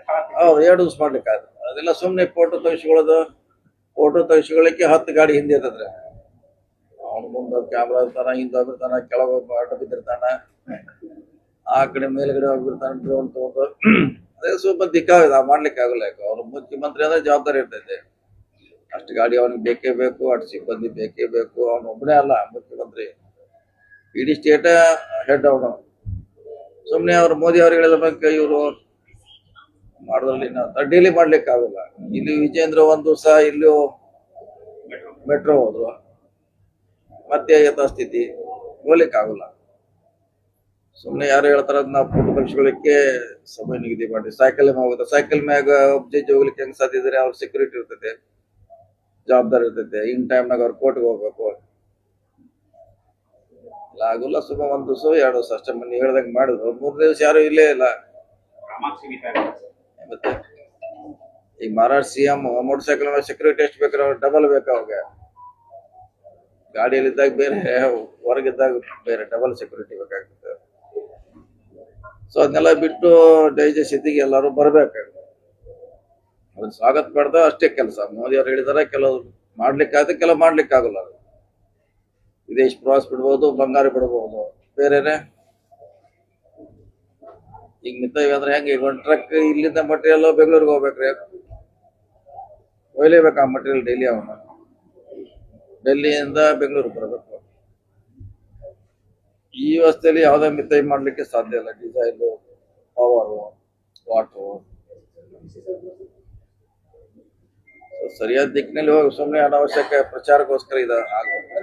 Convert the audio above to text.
ಹೌದು, 2 ದಿವಸ ಮಾಡ್ಲಿಕ್ಕೆ ಆಗುತ್ತೆ. ಅದೆಲ್ಲ ಸುಮ್ಮನೆ ಫೋಟೋ ತೆಗಿಸ್ಕೊಳ್ಳಿಕ್ಕೆ 10 ಗಾಡಿ ಹಿಂದೆ ಇರ್ತದ್ರೆ ಅವನು ಮುಂದೆ ಕ್ಯಾಮ್ರಾ ಇರ್ತಾನ, ಹಿಂದೆ ಹೋಗಿರ್ತಾನ, ಕೆಳಗೆ ಆಟೋ ಬಿದ್ದಿರ್ತಾನ, ಆ ಕಡೆ ಮೇಲ್ಗಡೆ ಹೋಗ್ಬಿಡ್ತಾನೆ ಡ್ರೋನ್ ತಗೊಂಡು. ಅದೇ ಸ್ವಲ್ಪ ದಿಕ್ಕಾಗಿದೆ, ಮಾಡ್ಲಿಕ್ಕೆ ಆಗಲ್ಲ. ಯಾಕೆ ಅವ್ರು ಮುಖ್ಯಮಂತ್ರಿ ಅಂದ್ರೆ ಜವಾಬ್ದಾರಿ ಇರ್ತೈತೆ. ಅಷ್ಟು ಗಾಡಿ ಅವನಿಗೆ ಬೇಕೇ ಬೇಕು, ಅಷ್ಟು ಸಿಬ್ಬಂದಿ ಬೇಕೇ ಬೇಕು. ಅವನು ಒಬ್ಬನೇ ಅಲ್ಲ ಮುಖ್ಯಮಂತ್ರಿ, ಇಡೀ ಸ್ಟೇಟ್ ಹೆಡ್ ಅವನು. ಸುಮ್ಮನೆ ಅವ್ರು ಮೋದಿ ಅವ್ರಿಗೆಲ್ಲ ಬಗ್ಗೆ ಇವರು ಮಾಡೋದ್ರಲ್ಲಿ ಡೈಲಿ ಮಾಡ್ಲಿಕ್ಕೆ ಆಗಲ್ಲ. ಇಲ್ಲಿ ವಿಜೇಂದ್ರ ಒಂದು ದಿವಸ ಇಲ್ಲೂ ಮೆಟ್ರೋ ಹೋದ್ರು, ಮತ್ತೆ ಯಥಾಸ್ಥಿತಿ ಹೋಗ್ಲಿಕ್ಕೆ ಆಗಲ್ಲ. ಸುಮ್ಮನೆ ಯಾರು ಹೇಳ್ತಾರ ನಾವು ಫೋಟೋ ತೆಗಿಸ್ಕೊಳ್ಳಿಕ್ಕೆ ಸಮಯ ನಿಗದಿ ಮಾಡಿ ಸೈಕಲ್ ಹೋಗುತ್ತೆ. ಸೈಕಲ್ ಮ್ಯಾಗ ಜಡ್ಜ್ ಹೋಗ್ಲಿಕ್ಕೆ ಹೆಂಗ್ ಸಾಧ್ಯ ಇದ್ರೆ ಅವ್ರ ಸೆಕ್ಯೂರಿಟಿ ಇರ್ತೈತೆ, ಜವಾಬ್ದಾರಿ ಇರ್ತೈತೆ. ಇನ್ ಟೈಮ್ನಾಗ ಅವ್ರು ಕೋರ್ಟ್ಗೆ ಹೋಗ್ಬೇಕು, ಇಲ್ಲ ಆಗುಲ್ಲ. ಸುಮ್ಮ 1 ದಿವಸ 2 ದಿವಸ ಅಷ್ಟೇ. ಮೊನ್ನೆ ಹೇಳ್ದಂಗೆ ಮಾಡಿದ್ರು, 3 ದಿವಸ ಯಾರು ಇಲ್ಲೇ ಇಲ್ಲ. ಮತ್ತೆ ಈಗ Maharashtra CM motor cycle security ಎಷ್ಟು ಬೇಕಾದ್ರೆ ಅವ್ರು ಡಬಲ್ ಬೇಕು. ಅವಾಗ ಗಾಡಿಯಲ್ಲಿದ್ದಾಗ ಬೇರೆ, ಹೊರಗಿದ್ದಾಗ ಬೇರೆ, ಡಬಲ್ ಸೆಕ್ಯೂರಿಟಿ ಬೇಕಾಗ್ತದೆ. ಸೊ ಅದನ್ನೆಲ್ಲ ಬಿಟ್ಟು ನೈಜ ಸ್ಥಿತಿಗೆ ಎಲ್ಲರೂ ಬರ್ಬೇಕಾಗುತ್ತೆ. ಅದನ್ನ ಸ್ವಾಗತ ಮಾಡ್ದ ಅಷ್ಟೇ ಕೆಲಸ. ಮೋದಿ ಅವ್ರು ಹೇಳಿದಾರೆ ಕೆಲವು ಮಾಡ್ಲಿಕ್ಕಾಗುತ್ತೆ, ಕೆಲವು ಮಾಡ್ಲಿಕ್ಕಾಗಲ್ಲ. ವಿದೇಶ ಪ್ರವಾಸ ಬಿಡ್ಬೋದು, ಬಂಗಾರ ಬಿಡ್ಬೋದು, ಬೇರೆನೆ. ಈಗ ಮಿತ್ತವಿ ಅಂದ್ರೆ ಹೆಂಗೆ, ಈಗ ಒಂದು ಟ್ರಕ್ ಇಲ್ಲಿಂದ ಮಟೀರಿಯಲ್ ಬೆಂಗಳೂರಿಗೆ ಹೋಗ್ಬೇಕ್ರಿ, ಒಯ್ಲೇಬೇಕು ಆ ಮಟೀರಿಯಲ್ ಡೈಲಿ. ಅವನು ಡೆಲ್ಲಿಯಿಂದ ಬೆಂಗಳೂರಿಗೆ ಬರಬೇಕು. ಈ ವ್ಯವಸ್ಥೆಯಲ್ಲಿ ಯಾವುದೇ ಮಿತ್ತೈ ಮಾಡ್ಲಿಕ್ಕೆ ಸಾಧ್ಯ ಇಲ್ಲ. ಡಿಸೈಲು, ಪವರು, ವಾಟರು ಸರಿಯಾದ ದಿಕ್ಕಿನಲ್ಲಿ ಹೋಗಿ ಸುಮ್ಮನೆ ಅನಾವಶ್ಯಕ ಪ್ರಚಾರಕ್ಕೋಸ್ಕರ ಇದು ಆಗ್ಬೇಕು.